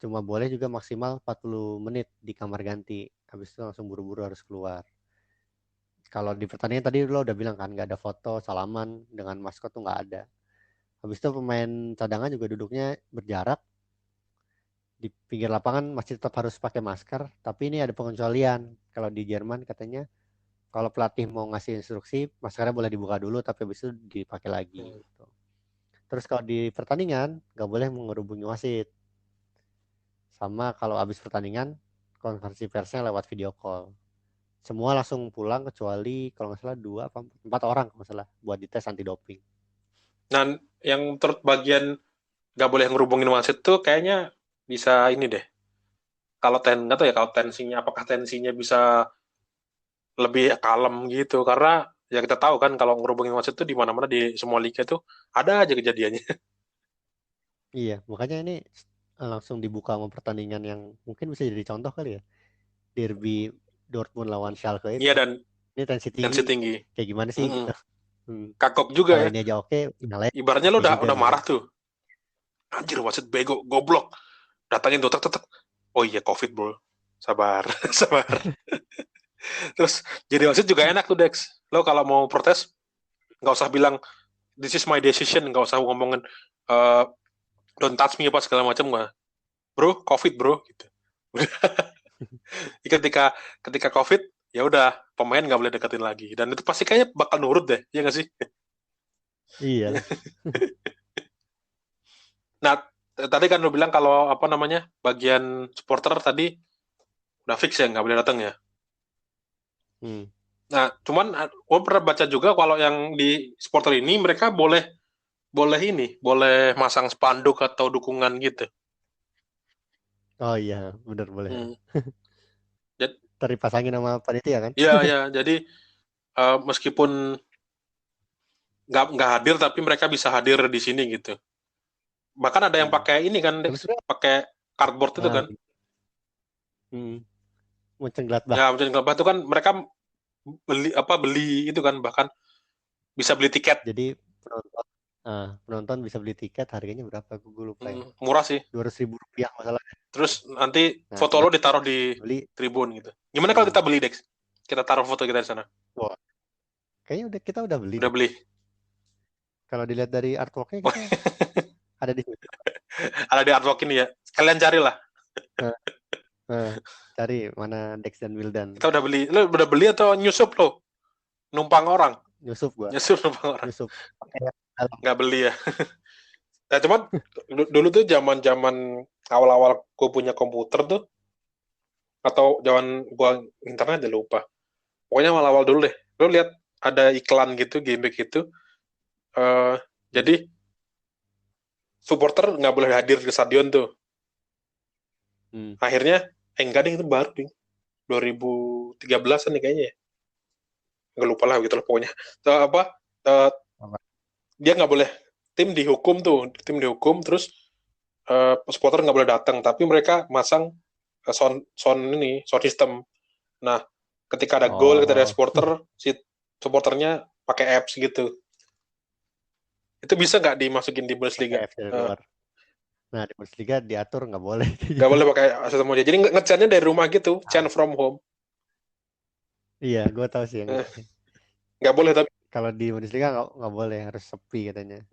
Cuma boleh juga maksimal 40 menit di kamar ganti. Habis itu langsung buru-buru harus keluar. Kalau di pertandingan tadi lo udah bilang kan nggak ada foto salaman dengan maskot tuh nggak ada. Habis itu pemain cadangan juga duduknya berjarak di pinggir lapangan masih tetap harus pakai masker. Tapi ini ada pengecualian. Kalau di Jerman katanya kalau pelatih mau ngasih instruksi maskernya boleh dibuka dulu tapi habis itu dipakai lagi. Hmm. Gitu. Terus kalau di pertandingan nggak boleh mengerubungi wasit. Sama kalau habis pertandingan konferensi persnya lewat video call. Semua langsung pulang kecuali kalau nggak salah 2 apa 4 orang kalau nggak salah buat dites anti doping. Nah, yang bagian nggak boleh ngerubungin wasit tuh kayaknya bisa ini deh. Kalau nggak tahu ya kalau tensinya, apakah tensinya bisa lebih kalem gitu. Karena ya kita tahu kan kalau ngerubungin wasit tuh di mana-mana di semua liga tuh ada aja kejadiannya. Iya, makanya ini langsung dibuka sama pertandingan yang mungkin bisa jadi contoh kali ya. Derby Dortmund lawan Schalke Iya itu. dan Ini tensi tinggi tensi tinggi. kayak gimana sih Mm-mm. gitu. Hmm. Kagok juga Kalau ya. ini aja oke, finalnya Ibaratnya lo oke juga udah gitu. marah tuh. Anjir wasit bego, goblok. Datangin tuh tek tek tek. Oh iya COVID bro. Sabar, sabar. Terus jadi wasit juga enak tuh Dex. Lo kalau mau protes nggak usah bilang this is my decision, nggak usah ngomongin uh, don't touch me apa segala macam nggak. Bro, COVID bro. Gitu. ketika ketika COVID ya udah pemain nggak boleh deketin lagi dan itu pasti kayaknya bakal nurut deh ya nggak sih. Iya. Nah tadi kan lo bilang kalau apa namanya bagian supporter tadi udah fix ya nggak boleh datang ya. Hmm. Nah cuman gue pernah baca juga kalau yang di supporter ini mereka boleh boleh ini boleh masang spanduk atau dukungan gitu. Oh iya, bener boleh. Hmm. Jadi, Ntar dipasangin sama panitia kan? ya ya jadi meskipun nggak hadir tapi mereka bisa hadir di sini gitu. Bahkan ada yang Hmm. pakai ini kan Tapi Dex, sebenarnya pakai cardboard itu kan. hmm, Mönchengladbach. Ya menjadi kelabah itu kan mereka beli itu kan bahkan bisa beli tiket. Jadi penonton, penonton bisa beli tiket harganya berapa? Gue lupa ya. Murah sih. 200.000 rupiah masalah. Terus nanti Nah, foto lo mereka ditaruh di beli. tribun gitu. Gimana kalau Hmm. kita beli Dex? Kita taruh foto kita di sana. Wah, kayaknya kita udah beli Udah deh. beli. Kalau dilihat dari artworknya kita ada di situ. Ada di artwork ini ya. Kalian carilah. Nah, nah, cari mana Dex dan Wildan. Kita udah beli. Lo udah beli atau nyusup lo? Numpang orang. Yusuf gua, Nyusup numpang orang. Yusuf. Kayak dalam. Nggak beli ya. Nah, cuman dulu tuh zaman-zaman awal-awal gue punya komputer tuh atau zaman gua internet udah lupa. Pokoknya awal-awal dulu deh. Lo lihat ada iklan gitu, game gitu. Eh jadi supporter nggak boleh hadir ke stadion tuh. Hmm. Akhirnya enggak deh itu baru ding. 2013an nih kayaknya ya. Nggak lupa lah gitu lah pokoknya. Apa eh, Apa? dia nggak boleh tim dihukum terus supporter nggak boleh datang tapi mereka masang sound sound ini sound system. Nah, ketika ada gol kita ada Oh, supporter si supporternya pakai apps gitu. Itu bisa nggak dimasukin di pakai Bundesliga? F dari luar. Nah, di Bundesliga diatur nggak boleh kayak Nggak gitu. boleh pakai sistem audio. Jadi ngechatnya dari rumah gitu, chat from home. Iya, gue tahu sih yang Eh, itu sih. nggak boleh tapi Kalau di Bundesliga nggak boleh, harus sepi katanya.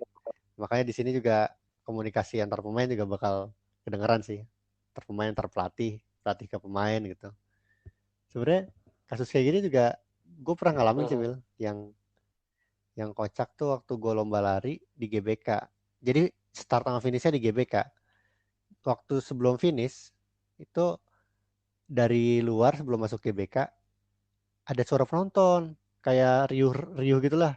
Makanya di sini juga komunikasi antar pemain juga bakal kedengeran sih. Antar pemain, antar pelatih, pelatih ke pemain gitu. Sebenarnya kasus kayak gini juga gue pernah ngalamin sih, Will. Yang kocak tuh waktu gue lomba lari di GBK. Jadi start sama finishnya di GBK. Waktu sebelum finish itu dari luar sebelum masuk GBK ada suara penonton kayak riuh riuh gitulah,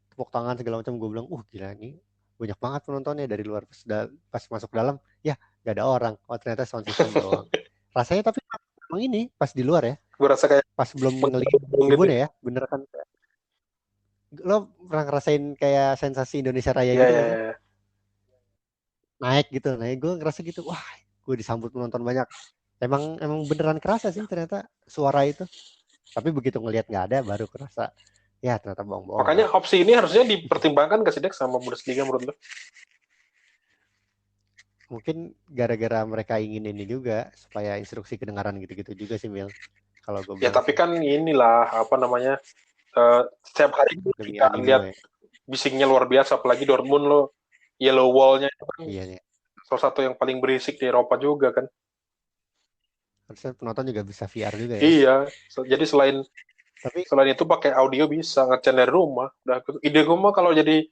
tepuk tangan segala macam. Gue bilang gila nih banyak banget penontonnya. Dari luar pas masuk dalam ya gak ada orang, oh ternyata sound system doang rasanya. Tapi emang ini pas di luar ya, gue rasa kayak pas belum ngelihat menggelembung gitu. tribun ya bener kan. Lo pernah ngerasain kayak sensasi Indonesia Raya Ya, gitu ya, gak sih, ya. naik gitu. Nah gue ngerasa gitu, wah gue disambut penonton banyak. Emang beneran kerasa sih ternyata suara itu. Tapi begitu ngelihat nggak ada baru kerasa ya ternyata bohong-bohongan. Makanya opsi ini harusnya dipertimbangkan ke Sidek sama Bundesliga menurut lo. Mungkin gara-gara mereka ingin ini juga supaya instruksi kedengaran gitu-gitu juga sih, Mil, kalau gue Ya bilang tapi sih, kan inilah apa namanya setiap hari demi kita animo lihat ya. bisingnya luar biasa apalagi Dortmund lo yellow wall-nya itu kan Iya nih, salah satu yang paling berisik di Eropa juga kan. harusnya penonton juga bisa VR juga ya. Iya, jadi selain Tapi selain itu pakai audio bisa ngecen dari rumah. Udah ide gue mah kalau jadi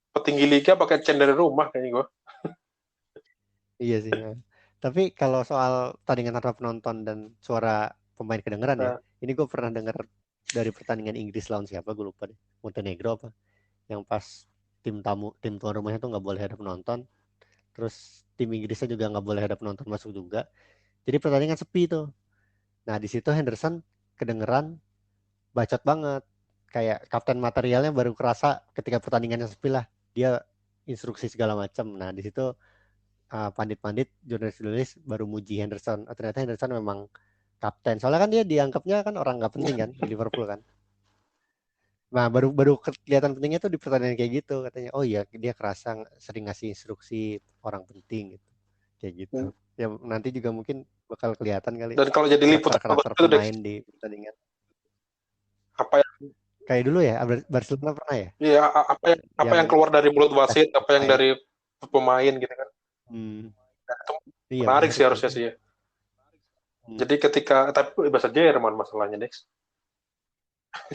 petinggi liga pakai cen dari rumah kayaknya gue. iya sih ya. Tapi kalau soal tandingan tanpa penonton dan suara pemain kedengeran ya, Nah, ini gue pernah dengar dari pertandingan Inggris lawan siapa gue lupa deh, Montenegro apa, yang pas tim tuan rumahnya tuh nggak boleh ada penonton, terus tim Inggrisnya juga nggak boleh ada penonton masuk juga, jadi pertandingan sepi tuh. Nah di situ Henderson kedengeran bacot banget, kayak kapten materialnya baru kerasa ketika pertandingannya sepi lah, dia instruksi segala macam. Nah di situ pandit-pandit, jurnalis-jurnalis baru muji Henderson. Ternyata Henderson memang kapten. Soalnya kan dia dianggapnya kan orang nggak penting kan di Liverpool kan. Nah, baru baru kelihatan pentingnya tuh di pertandingan kayak gitu katanya. Oh iya, dia kerasa sering ngasih instruksi orang penting gitu. Kayak gitu. Ya nanti juga mungkin bakal kelihatan kali Dan kalau jadi liputan bagus karakter-karakter itu Dex, pemain di pertandingan. apa Kayak dulu ya, Barcelona pernah ya ya apa yang yang keluar dari mulut tes wasit, apa yang pemain. dari pemain gitu kan. Hmm, Nah, itu iya menarik sih menarik tuh. harusnya sih ya. Hmm. Jadi ketika tapi bahasa Jerman masalahnya Dex.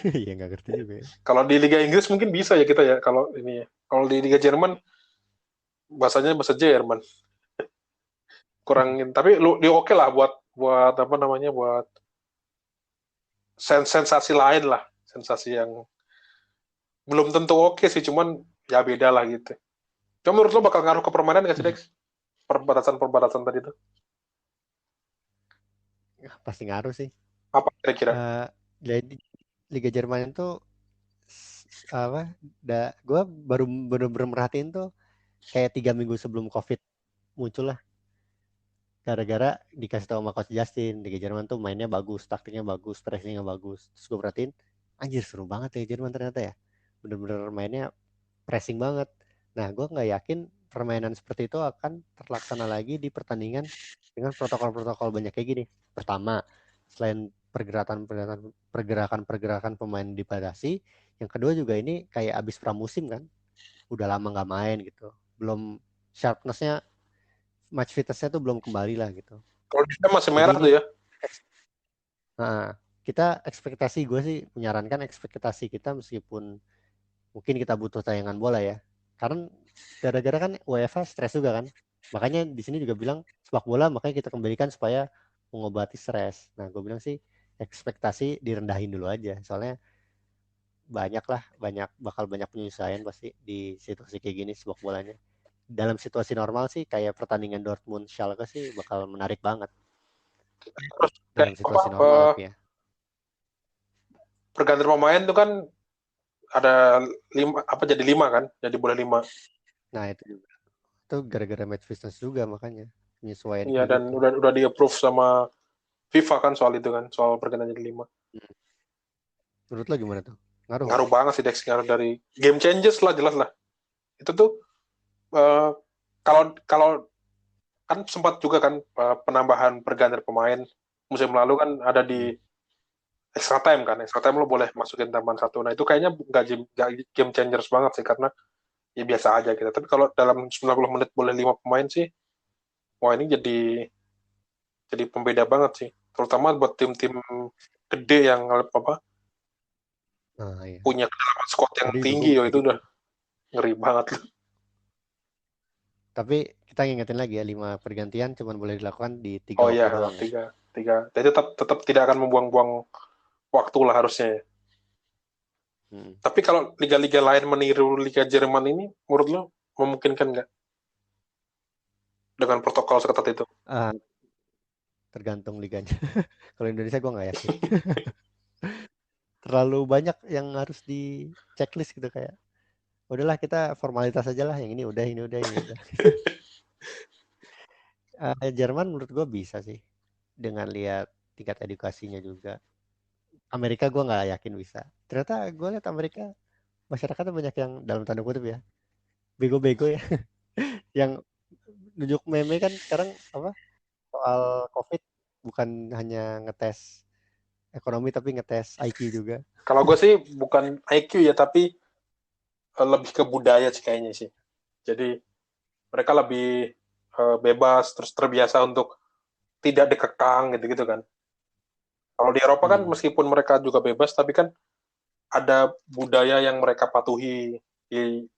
Iya nggak ngerti juga ya. Kalau di Liga Inggris mungkin bisa ya kita ya kalau ini ya. Kalau di Liga Jerman bahasanya bahasa Jerman. Kurangin tapi lu di oke lah buat buat apa namanya buat sensasi lain lah, sensasi yang belum tentu oke sih, cuman ya beda lah gitu. Cuma menurut lo bakal ngaruh ke permainan nggak sih Dex? Perbatasan tadi itu Pasti ngaruh sih. apa kira-kira? Eh, jadi Liga Jerman itu apa? Gue baru bener-bener merhatiin tuh kayak 3 minggu sebelum COVID muncul lah. Gara-gara dikasih tahu sama Coach Justin, Liga Jerman tuh mainnya bagus, taktiknya bagus, pressingnya bagus. Terus gue perhatiin, anjir seru banget Liga Jerman ternyata ya. Bener-bener mainnya pressing banget. Nah, gue nggak yakin permainan seperti itu akan terlaksana lagi di pertandingan dengan protokol-protokol banyak kayak gini. Pertama, selain pergerakan pemain dibatasi, yang kedua juga ini kayak abis pramusim kan, udah lama nggak main gitu, belum sharpnessnya, match fitnessnya tuh belum kembali lah gitu. Kalau di sana masih Jadi merah ini, tuh ya. nah, kita ekspektasi gue sih menyarankan ekspektasi kita meskipun mungkin kita butuh tayangan bola ya. Karena gara-gara kan UEFA stres juga kan. Makanya di sini juga bilang sepak bola makanya kita kembalikan supaya mengobati stres. Nah, gue bilang sih ekspektasi direndahin dulu aja. Soalnya bakal banyak penyesuaian pasti di situasi kayak gini sepak bolanya. Dalam situasi normal sih kayak pertandingan Dortmund Schalke sih bakal menarik banget Terus kayak dalam apa situasi normal tapi ya. pergantian pemain tuh kan ada lima apa jadi lima kan, jadi boleh lima. Nah, itu juga. Itu gara-gara match fitness juga makanya penyesuaian Iya kayak dan gitu. udah di approve sama FIFA kan soal itu kan, soal pergantian jadi lima. Hmm. Menurut lo gimana tuh? Ngaruh nggak? Ngaruh banget sih Dex, ngaruh dari game changes lah jelas lah. Itu tuh eh, kalau kalau kan sempat juga kan penambahan pergantian pemain musim lalu kan ada Hmm. di extra time kan, extra time lo boleh masukin tambahan satu. Nah itu kayaknya nggak game changers banget sih karena ya biasa aja gitu. Tapi kalau dalam 90 menit boleh 5 pemain sih, wah ini jadi pembeda banget sih. Terutama buat tim-tim gede yang apa Nah, iya. punya kedalaman squad yang Tadi juga gue tinggi, ya kayak itu gitu. udah ngeri banget. Tapi kita ngingetin lagi ya, 5 pergantian cuma boleh dilakukan di 3 Oh waktu iya, doang ya. tiga, tiga. Jadi tetap tidak akan membuang-buang waktu lah harusnya ya. Hmm. Tapi kalau liga-liga lain meniru Liga Jerman ini, menurut lo memungkinkan nggak dengan protokol seketat itu? Ah, tergantung liganya. Kalau Indonesia gue nggak yakin. Terlalu banyak yang harus di checklist gitu kayak. Udahlah kita formalitas aja lah, yang ini udah, ini udah, ini udah. Jerman menurut gue bisa sih dengan lihat tingkat edukasinya juga. Amerika gue nggak yakin bisa. Ternyata gue lihat Amerika masyarakatnya banyak yang dalam tanda kutip ya bego-bego ya, yang nunjuk meme kan sekarang apa soal COVID bukan hanya ngetes ekonomi tapi ngetes IQ juga. Kalau gue sih bukan IQ ya, tapi lebih ke budaya sih kayaknya sih. Jadi mereka lebih bebas, terus terbiasa untuk tidak dikekang gitu-gitu kan. Kalau di Eropa kan Hmm. meskipun mereka juga bebas, tapi kan ada budaya yang mereka patuhi di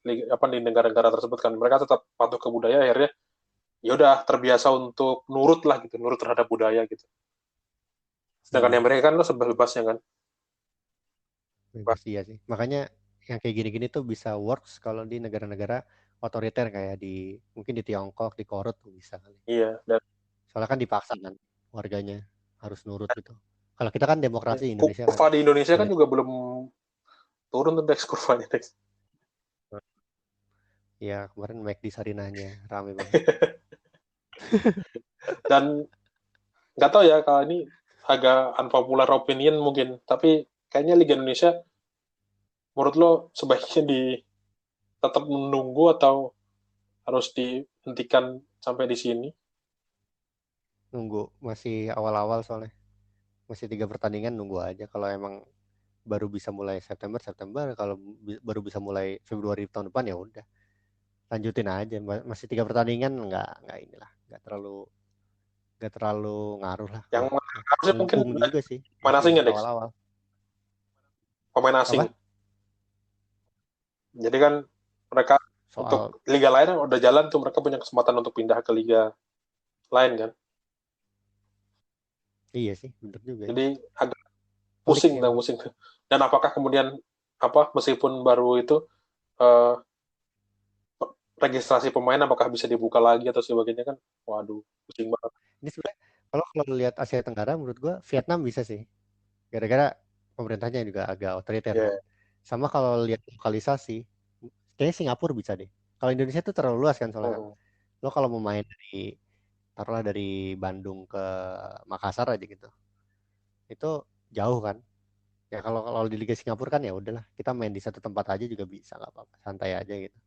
negara-negara tersebut kan. Mereka tetap patuh ke budaya, akhirnya ya udah terbiasa untuk nurut lah gitu, nurut terhadap budaya gitu. Sedangkan Hmm. yang mereka kan lo sebebasnya kan. Bebas iya sih. Makanya yang kayak gini-gini tuh bisa works kalau di negara-negara otoriter kayak di mungkin di Tiongkok, di Korut tuh bisa kali. Iya, dan Soalnya kan dipaksa kan warganya harus nurut gitu. Kalau kita kan demokrasi Indonesia kan kurva di Indonesia kan sulit. juga belum turun tuh Dex kurvanya Dex. Ya kemarin Mac di Sarinahnya rame banget. Dan nggak tahu ya kalau ini agak unpopular opinion mungkin, tapi kayaknya Liga Indonesia menurut lo sebaiknya tetap menunggu atau harus dihentikan sampai di sini? Nunggu, masih awal-awal soalnya. Masih 3 pertandingan, nunggu aja. Kalau emang baru bisa mulai September, September. Kalau baru bisa mulai Februari tahun depan ya udah. Lanjutin aja. Masih 3 pertandingan, nggak inilah. Nggak terlalu ngaruh lah Yang kalau menurut gua. harusnya mungkin Mumpung juga sih, pemain masih asing ya, Dex? awal-awal. Pemain asing. Apa? Jadi kan mereka Soal, untuk liga lain yang udah jalan tuh mereka punya kesempatan untuk pindah ke liga lain kan. iya sih, bener juga ya. Jadi agak Pelik sih pusing emang. pusing. Dan apakah kemudian apa meskipun baru itu eh, registrasi pemain apakah bisa dibuka lagi atau sebagainya kan? Waduh, pusing banget. Ini sebenarnya kalau lihat Asia Tenggara, menurut gua Vietnam bisa sih. Gara-gara pemerintahnya juga agak otoriter Ya, kan. Sama kalau lihat lokalisasi, kayaknya Singapura bisa deh. Kalau Indonesia tuh terlalu luas kan soalnya kan. hmm, Lo kalau mau main taruhlah dari Bandung ke Makassar aja gitu, itu jauh kan. Ya kalau kalau di Liga Singapura kan ya udahlah, kita main di satu tempat aja juga bisa, nggak apa-apa, santai aja gitu.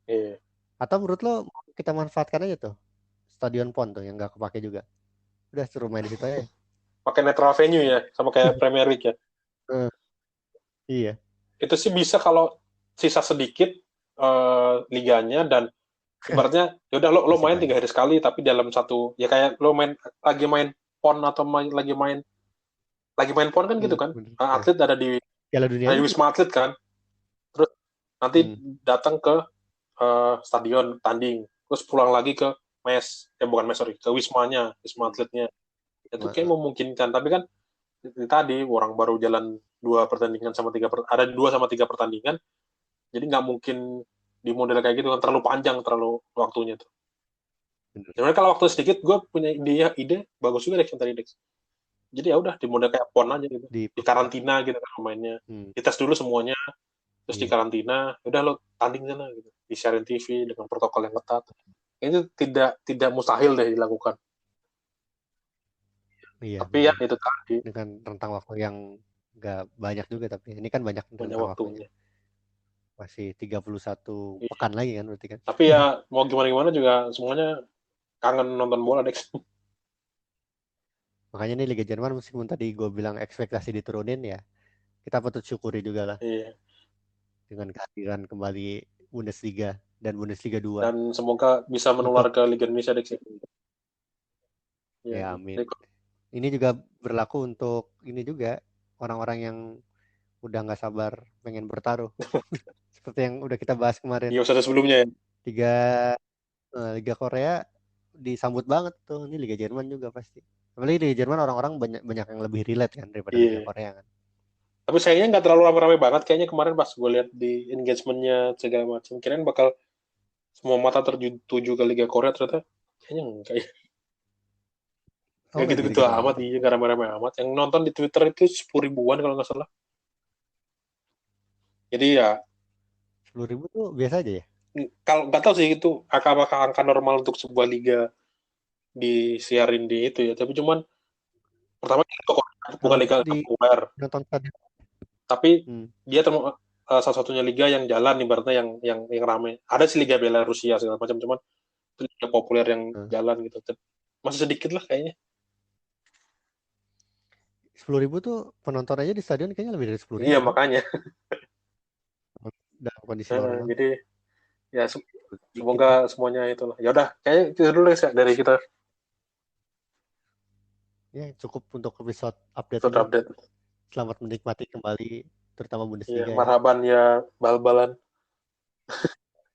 iya. Atau menurut lo kita manfaatkan aja tuh Stadion PON tuh yang nggak kepake juga, udah suruh main di situ aja. Pakai netral venue ya, sama kayak Premier League ya. Eh, iya. Itu sih bisa kalau sisa sedikit liganya dan ibaratnya ya udah lo Masih main banyak. 3 hari sekali tapi dalam satu ya kayak lo lagi main pon atau lagi main pon kan gitu kan. Bener. Ya. Atlet Piala ada Dunia di aja gitu. wisma atlet kan, terus nanti Hmm. datang ke stadion tanding terus pulang lagi ke mes, bukan mes, sorry, ke wisma atletnya. Itu kayak Ma- memungkinkan tapi kan tadi orang baru jalan 2 pertandingan sama ada 2 sama 3 pertandingan, jadi nggak mungkin di model kayak gitu kan, terlalu panjang terlalu waktunya tuh. bener. Sebenarnya kalau waktu sedikit gue punya ide bagus juga Dex yang tadi Dex. Jadi ya udah di model kayak pon aja gitu, Di di karantina gitu kan pemainnya, hmm, dites dulu semuanya, terus di iya. karantina, udah lo tanding sana gitu, disiarin TV dengan protokol yang ketat. Itu tidak tidak mustahil deh dilakukan. Iya Tapi ya bener. itu tadi Dengan rentang waktu yang nggak banyak juga, tapi ini kan banyak banyak rentang waktunya. waktunya. Masih 31 Iya. pekan lagi kan berarti kan. Tapi ya mau gimana gimana juga semuanya kangen nonton bola Dex. Makanya nih Liga Jerman, meskipun tadi gue bilang ekspektasi diturunin ya, kita patut syukuri juga lah Iya. dengan kehadiran kembali Bundesliga dan Bundesliga 2 Dan semoga bisa menular untuk, ke Liga Indonesia Dex. Iya. ya amin. Ini juga berlaku untuk ini juga, orang-orang yang udah nggak sabar pengen bertaruh. Seperti yang udah kita bahas kemarin. Di episode sebelumnya ya. Liga Liga Korea disambut banget tuh. Ini Liga Jerman juga pasti. Apalagi Liga Jerman orang-orang banyak banyak yang lebih relate kan daripada Liga Iya. Korea kan. Tapi sayangnya nggak terlalu rame-rame banget kayaknya kemarin pas gue lihat di engagementnya segala macam. Kirain bakal semua mata tertuju ke Liga Korea, ternyata kayaknya enggak ya. Oh Nggak nggak gitu-gitu gitu-gitu amat, amat. iya, nggak rame-rame amat. Yang nonton di Twitter itu 10 ribuan kalau nggak salah. Jadi ya 10.000 tuh biasa aja ya. kalau nggak tahu sih itu apakah angka normal untuk sebuah liga disiarin di itu ya. Tapi cuman pertama bukan Kalau liga gue di populer, nonton stadion. tapi Hmm. dia salah satunya liga yang jalan ibaratnya yang rame. Ada sih liga Belarusia segala macam, cuman itu liga populer yang eh, jalan gitu. Masih sedikit lah kayaknya. 10.000 tuh penonton aja di stadion kayaknya lebih dari 10.000 Iya kan. makanya. Dalam kondisi normal. Jadi ya Dikit semoga lah. semuanya itulah. Ya udah, kayaknya itu dulu ya dari kita Ya cukup untuk episode update episode ini. update. Selamat menikmati kembali terutama Iya, Bundesliga ya. marhaban ya bal-balan.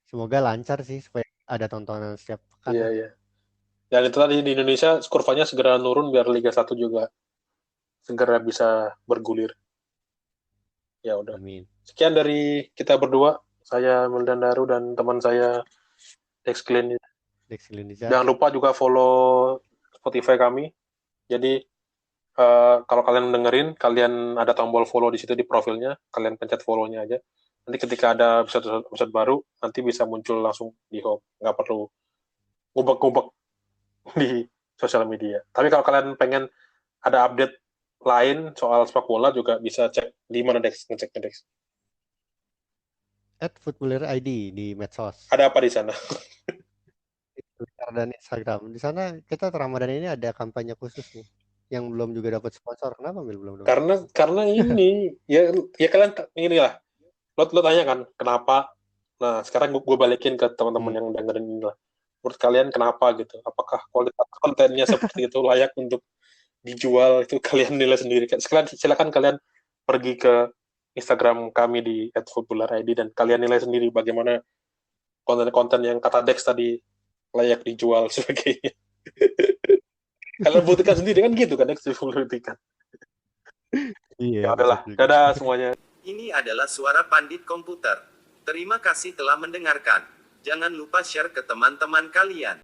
Semoga lancar sih supaya ada tontonan setiap pekan Iya, lah. iya. Dan itu tadi di Indonesia kurvanya segera nurun biar Liga 1 juga segera bisa bergulir. Ya udah. Amin. Sekian dari kita berdua. Saya Mildan Daru dan teman saya Dex Glenn. Dex Indonesia. Jangan lupa juga follow Spotify kami. Jadi kalau kalian dengerin, kalian ada tombol follow di situ di profilnya, kalian pencet follow-nya aja. Nanti ketika ada episode baru, nanti bisa muncul langsung di home. Nggak perlu ngubek-ngubek. di sosial media. Tapi kalau kalian pengen ada update lain soal sepak bola juga bisa cek di mana Dex, ngeceknya Dex. @footballerID di medsos, Ada apa di sana? di Twitter dan Instagram. Di sana kita Ramadan ini ada kampanye khusus nih, yang belum juga dapat sponsor. Kenapa Mil belum dapat sponsor? Karena ini ya ya kalian inilah lo tanya kan kenapa. Nah sekarang gue balikin ke teman-teman Hmm. yang dengerin ini lah. Menurut kalian kenapa gitu? Apakah kualitas kontennya seperti itu layak untuk dijual? Itu kalian nilai sendiri. Silakan kalian pergi ke Instagram kami di @footballerID dan kalian nilai sendiri bagaimana konten-konten yang kata Dex tadi layak dijual sebagainya. Kalian buktikan sendiri kan gitu kan Dex buktikan. Iya, Ya betul udahlah, juga. dadah semuanya. Ini adalah suara Pandit Komputer. Terima kasih telah mendengarkan. Jangan lupa share ke teman-teman kalian.